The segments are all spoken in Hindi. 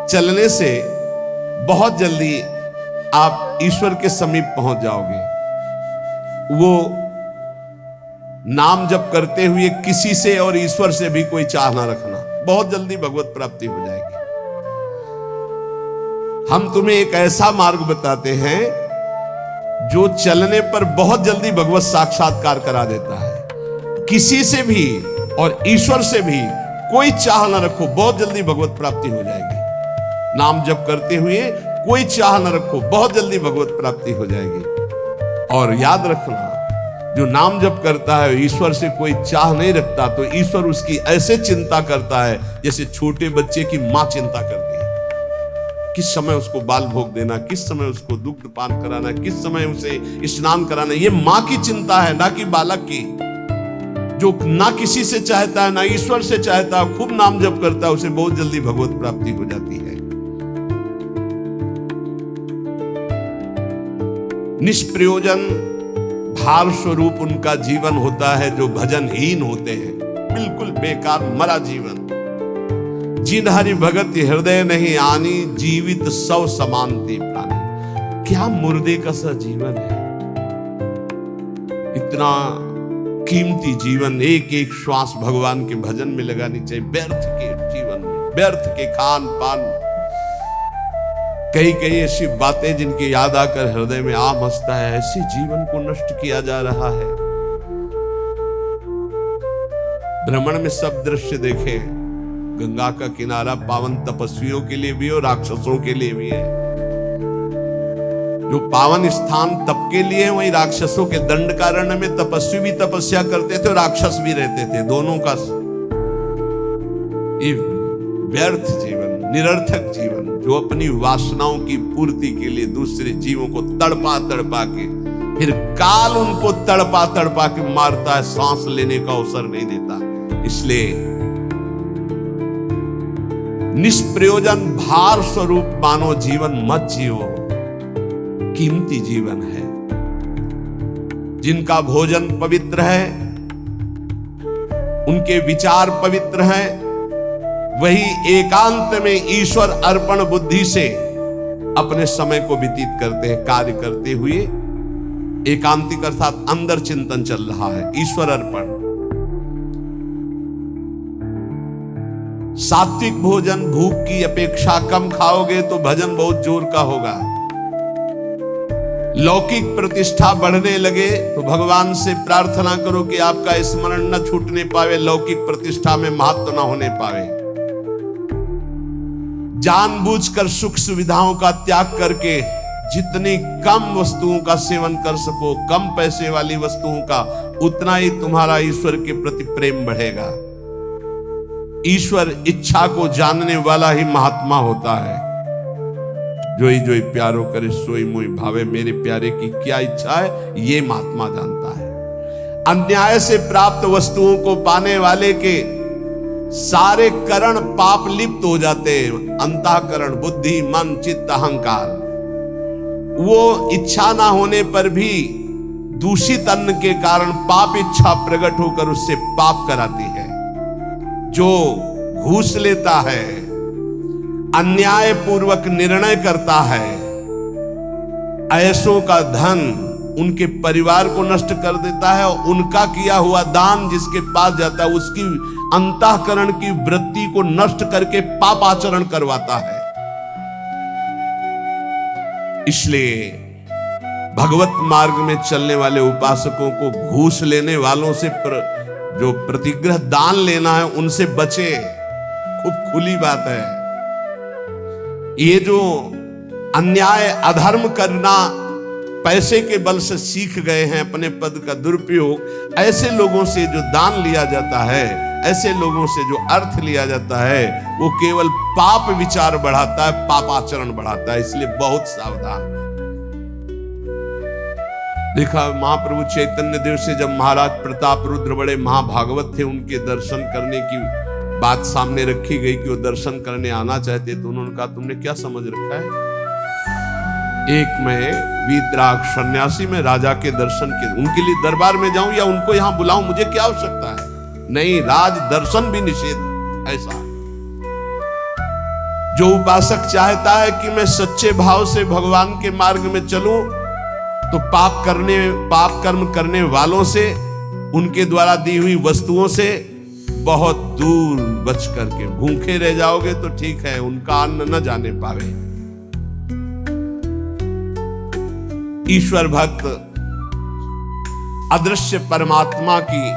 चलने से बहुत जल्दी आप ईश्वर के समीप पहुंच जाओगे। वो नाम जप करते हुए किसी से और ईश्वर से भी कोई चाह ना रखना, बहुत जल्दी भगवत प्राप्ति हो जाएगी। हम तुम्हें एक ऐसा मार्ग बताते हैं जो चलने पर बहुत जल्दी भगवत साक्षात्कार करा देता है। किसी से भी और ईश्वर से भी कोई चाह ना रखो, बहुत जल्दी भगवत प्राप्ति हो जाएगी। नाम जप करते हुए कोई चाह ना रखो, बहुत जल्दी भगवत प्राप्ति हो जाएगी। और याद रखना, जो नाम जप करता है ईश्वर से कोई चाह नहीं रखता, तो ईश्वर उसकी ऐसे चिंता करता है जैसे छोटे बच्चे की मां चिंता करती है। किस समय उसको बाल भोग देना, किस समय उसको दुग्ध पान कराना, किस समय उसे स्नान कराना, ये मां की चिंता है, ना कि बालक की। जो ना किसी से चाहता है, ना ईश्वर से चाहता है, खूब नाम जप करता है, उसे बहुत जल्दी भगवत प्राप्ति हो जाती है। निष्प्रयोजन भार स्वरूप उनका जीवन होता है जो भजनहीन होते हैं, बिल्कुल बेकार मरा जीवन। जिन हरि भगत हृदय नहीं आनी, जीवित सौ समानते प्राणी। क्या मुर्दे का सा जीवन है। इतना कीमती जीवन, एक एक श्वास भगवान के भजन में लगानी चाहिए। व्यर्थ के जीवन में, व्यर्थ के खान पान, कई कई ऐसी बातें जिनकी याद आकर हृदय में आम हंसता है, ऐसे जीवन को नष्ट किया जा रहा है। भ्रमण में सब दृश्य देखे, गंगा का किनारा पावन तपस्वियों के लिए भी और राक्षसों के लिए भी है। जो पावन स्थान तप के लिए है, वही राक्षसों के दंडकारण्य में तपस्वी भी तपस्या करते थे और राक्षस भी रहते थे। दोनों का ये व्यर्थ जीवन, निरर्थक जीवन, जो अपनी वासनाओं की पूर्ति के लिए दूसरे जीवों को तड़पा तड़पा के, फिर काल उनको तड़पा तड़पा के मारता है, सांस लेने का अवसर नहीं देता। इसलिए निष्प्रयोजन भार स्वरूप मानो जीवन मत जियो। कीमती जीवन है। जिनका भोजन पवित्र है, उनके विचार पवित्र हैं, वही एकांत में ईश्वर अर्पण बुद्धि से अपने समय को व्यतीत करते हैं। कार्य करते हुए एकांतिक अर्थात अंदर चिंतन चल रहा है, ईश्वर अर्पण। सात्विक भोजन भूख की अपेक्षा कम खाओगे तो भजन बहुत जोर का होगा। लौकिक प्रतिष्ठा बढ़ने लगे तो भगवान से प्रार्थना करो कि आपका स्मरण न छूटने पावे, लौकिक प्रतिष्ठा में महत्व न होने पावे। जानबूझकर सुख सुविधाओं का त्याग करके जितनी कम वस्तुओं का सेवन कर सको, कम पैसे वाली वस्तुओं का, उतना ही तुम्हारा ईश्वर के प्रति प्रेम बढ़ेगा। ईश्वर इच्छा को जानने वाला ही महात्मा होता है। जोई जोई प्यारो करे सोई मोई भावे, मेरे प्यारे की क्या इच्छा है ये महात्मा जानता है। अन्याय से प्राप्त वस्तुओं को पाने वाले के सारे करण पाप लिप्त हो जाते हैं। अंतःकरण, बुद्धि, मन, चित्त, अहंकार, वो इच्छा ना होने पर भी दूषित अन्न के कारण पाप इच्छा प्रकट होकर उससे पाप कराती है। जो घूस लेता है, अन्याय पूर्वक निर्णय करता है, ऐसों का धन उनके परिवार को नष्ट कर देता है और उनका किया हुआ दान जिसके पास जाता है उसकी अंतःकरण की वृत्ति को नष्ट करके पाप आचरण करवाता है। इसलिए भगवत मार्ग में चलने वाले उपासकों को घूस लेने वालों से जो प्रतिग्रह दान लेना है उनसे बचे। खूब खुली बात है। ये जो अन्याय अधर्म करना पैसे के बल से सीख गए हैं, अपने पद का दुरुपयोग, ऐसे लोगों से जो दान लिया जाता है, ऐसे लोगों से जो अर्थ लिया जाता है, वो केवल पाप विचार बढ़ाता है, पाप आचरण बढ़ाता है। इसलिए बहुत सावधान। देखा महाप्रभु चैतन्य देव से जब महाराज प्रताप रुद्र बड़े महाभागवत थे, उनके दर्शन करने की बात सामने रखी गई कि वो दर्शन करने आना चाहते, तो उन्होंने कहा तुमने क्या समझ रखा है? एक मैं वीतराग सन्यासी में राजा के दर्शन के उनके लिए दरबार में जाऊं या उनको यहां बुलाऊं, मुझे क्या आवश्यकता है? नहीं, राज दर्शन भी निषेध। ऐसा जो उपासक चाहता है कि मैं सच्चे भाव से भगवान के मार्ग में चलूं, तो पाप कर्म करने वालों से, उनके द्वारा दी हुई वस्तुओं से बहुत दूर बच करके, भूखे रह जाओगे तो ठीक है, उनका अन्न न जाने पावे। ईश्वर भक्त अदृश्य परमात्मा की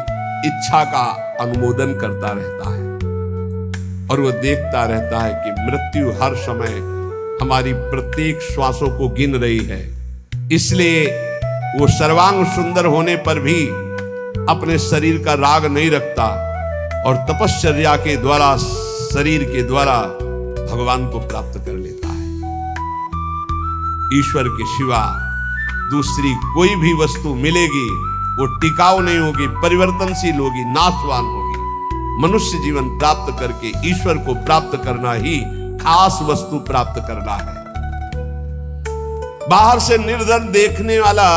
इच्छा का अनुमोदन करता रहता है और वो देखता रहता है कि मृत्यु हर समय हमारी प्रत्येक श्वासों को गिन रही है। इसलिए वो सर्वांग सुंदर होने पर भी अपने शरीर का राग नहीं रखता और तपश्चर्या के द्वारा, शरीर के द्वारा भगवान को प्राप्त कर लेता है। ईश्वर के सिवा दूसरी कोई भी वस्तु मिलेगी वो टिकाऊ नहीं होगी, परिवर्तनशील होगी, नाशवान होगी। मनुष्य जीवन प्राप्त करके ईश्वर को प्राप्त करना ही खास वस्तु प्राप्त करना है। बाहर से निर्धन देखने वाला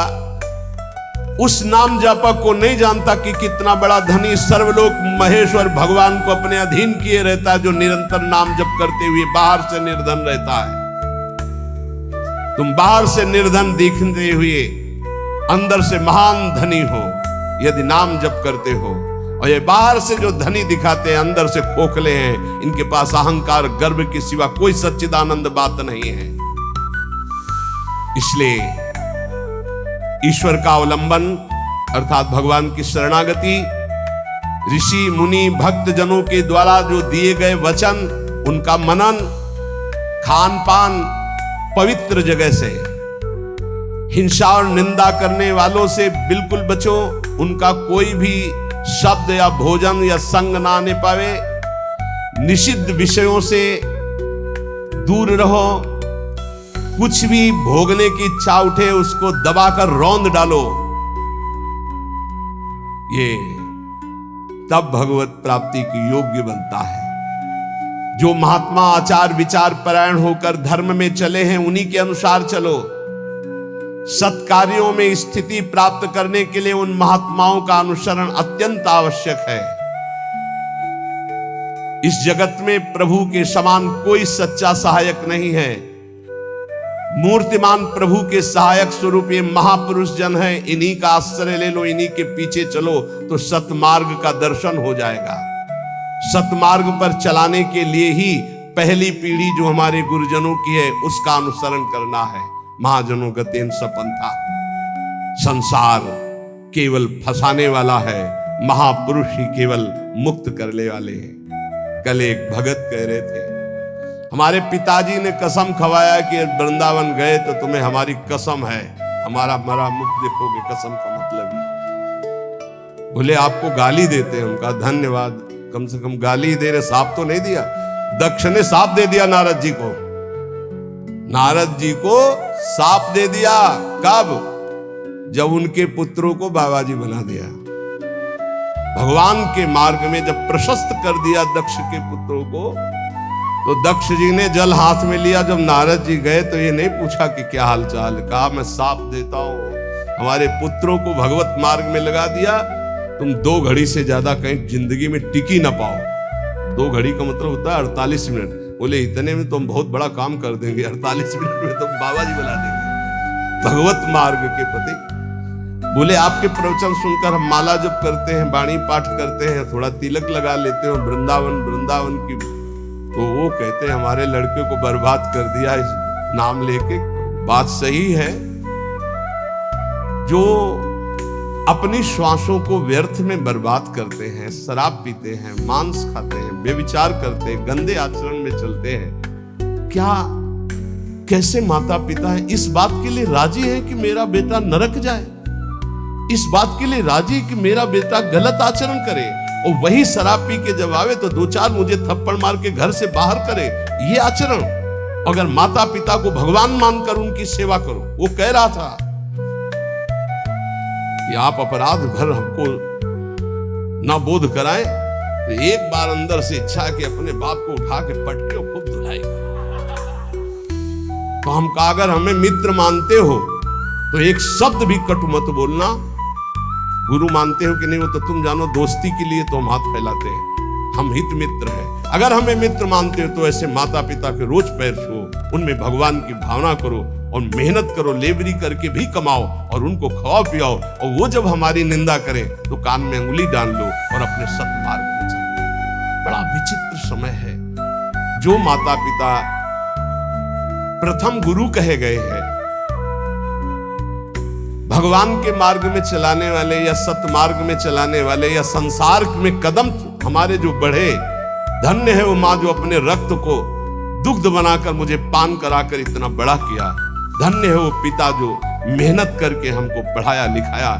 उस नाम जापक को नहीं जानता कि कितना बड़ा धनी सर्वलोक महेश्वर भगवान को अपने अधीन किए रहता है, जो निरंतर नाम जप करते हुए बाहर से निर्धन रहता है। तुम बाहर से निर्धन दिखते हुए अंदर से महान धनी हो यदि नाम जप करते हो, और ये बाहर से जो धनी दिखाते हैं अंदर से खोखले हैं, इनके पास अहंकार गर्व के सिवा कोई सच्चिदानंद बात नहीं है। इसलिए ईश्वर का अवलंबन अर्थात भगवान की शरणागति, ऋषि मुनि भक्त जनों के द्वारा जो दिए गए वचन, उनका मनन, खान पान पवित्र जगह से, हिंसा और निंदा करने वालों से बिल्कुल बचो, उनका कोई भी शब्द या भोजन या संग ना आने पावे, निषिद्ध विषयों से दूर रहो, कुछ भी भोगने की इच्छा उठे उसको दबाकर रौंद डालो। ये तब भगवत प्राप्ति की योग्य बनता है। जो महात्मा आचार विचार परायण होकर धर्म में चले हैं उन्हीं के अनुसार चलो। सत्कार्यों में स्थिति प्राप्त करने के लिए उन महात्माओं का अनुसरण अत्यंत आवश्यक है। इस जगत में प्रभु के समान कोई सच्चा सहायक नहीं है। मूर्तिमान प्रभु के सहायक स्वरूप ये महापुरुष जन है, इन्हीं का आश्रय ले लो, इन्हीं के पीछे चलो तो सतमार्ग का दर्शन हो जाएगा। सतमार्ग पर चलाने के लिए ही पहली पीढ़ी जो हमारे गुरुजनों की है उसका अनुसरण करना है। महाजनों गतेन सपंथा, संसार केवल फंसाने वाला है, महापुरुष ही केवल मुक्त करने वाले हैं। कल एक भगत कह रहे थे, हमारे पिताजी ने कसम खवाया कि वृंदावन गए तो तुम्हें हमारी कसम है, हमारा मरा मुख देखोगे। कसम का मतलब ही बोले आपको गाली देते हैं। उनका धन्यवाद, कम से कम गाली दे रहे, साफ तो नहीं दिया। दक्ष ने साफ दे दिया नारद जी को, नारद जी को साफ दे दिया। कब? जब उनके पुत्रों को बाबा जी बना दिया। भगवान के मार्ग में जब प्रशस्त कर दिया दक्ष के पुत्रों को, तो दक्ष जी ने जल हाथ में लिया। जब नारद जी गए तो ये नहीं पूछा कि क्या हाल चाल, कहा मैं साफ देता हूं, हमारे पुत्रों को भगवत मार्ग में लगा दिया, तुम 2 घड़ी से ज्यादा कहीं जिंदगी में टिकी ना पाओ। 2 घड़ी का मतलब होता है 48 मिनट। बोले इतने में तुम बहुत बड़ा काम कर देंगे, 48 मिनट में तुम बाबा जी बुला देंगे भगवत मार्ग के प्रति। बोले आपके प्रवचन सुनकर हम माला जप करते हैं, बाणी पाठ करते हैं, थोड़ा तिलक लगा लेते हैं वृंदावन की, तो वो कहते हैं हमारे लड़के को बर्बाद कर दिया इस नाम लेके। बात सही है, जो अपनी श्वासों को व्यर्थ में बर्बाद करते हैं, शराब पीते हैं, मांस खाते हैं, बेविचार करते हैं, गंदे आचरण में चलते हैं, क्या कैसे माता पिता हैं इस बात के लिए राजी हैं कि मेरा बेटा नरक जाए? इस बात के लिए राजी कि मेरा बेटा गलत आचरण करे, और वही शराब पी के जब आवे तो 2-4 मुझे थप्पड़ मार के घर से बाहर करे? ये आचरण? अगर माता पिता को भगवान मानकर उनकी सेवा करो। वो कह रहा था कि आप अपराध भर हमको ना बोध कराएं, तो एक बार अंदर से इच्छा कि अपने बाप को उठा के पटके और खूब धुलाई। तो हम कहा अगर हमें मित्र मानते हो तो एक शब्द भी कटु मत बोलना। गुरु मानते हो कि नहीं वो तो तुम जानो, दोस्ती के लिए तो हम हाथ फैलाते हैं। हम हित मित्र हैं। अगर हमें मित्र मानते हो तो ऐसे माता पिता के रोज पैर छुओ, उनमें भगवान की भावना करो और मेहनत करो, लेबरी करके भी कमाओ और उनको खवाओ पियाओ। और वो जब हमारी निंदा करें तो कान में अंगुली डाल लो और अपने सत्मार्ग में चलो। बड़ा विचित्र समय है। जो माता पिता प्रथम गुरु कहे गए हैं, भगवान के मार्ग में चलाने वाले या सतमार्ग में चलाने वाले या संसार में कदम हमारे जो बढ़े, धन्य है वो माँ जो अपने रक्त को दुग्ध बनाकर मुझे पान कराकर इतना बड़ा किया। धन्य है वो पिता जो मेहनत करके हमको पढ़ाया लिखाया।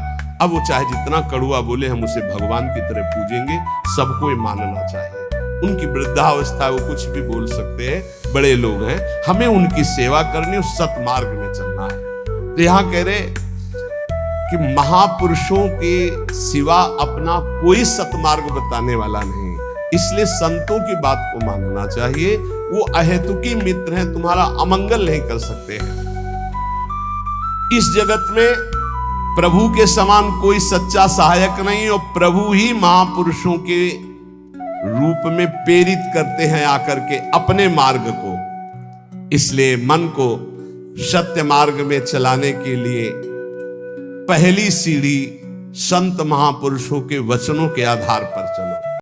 अब वो चाहे जितना कड़ुआ बोले, हम उसे भगवान की तरह पूजेंगे। सबको ये मानना चाहिए। उनकी वृद्धावस्था वो कुछ भी बोल सकते हैं, बड़े लोग हैं, हमें उनकी सेवा करनी और सतमार्ग में चलना है। तो यहां कह रहे कि महापुरुषों के सिवा अपना कोई सतमार्ग बताने वाला नहीं, इसलिए संतों की बात को मानना चाहिए। वो अहेतुकी मित्र हैं, तुम्हारा अमंगल नहीं कर सकते हैं। इस जगत में प्रभु के समान कोई सच्चा सहायक नहीं, और प्रभु ही महापुरुषों के रूप में प्रेरित करते हैं आकर के अपने मार्ग को। इसलिए मन को सत्य मार्ग में चलाने के लिए पहली सीढ़ी संत महापुरुषों के वचनों के आधार पर चलो।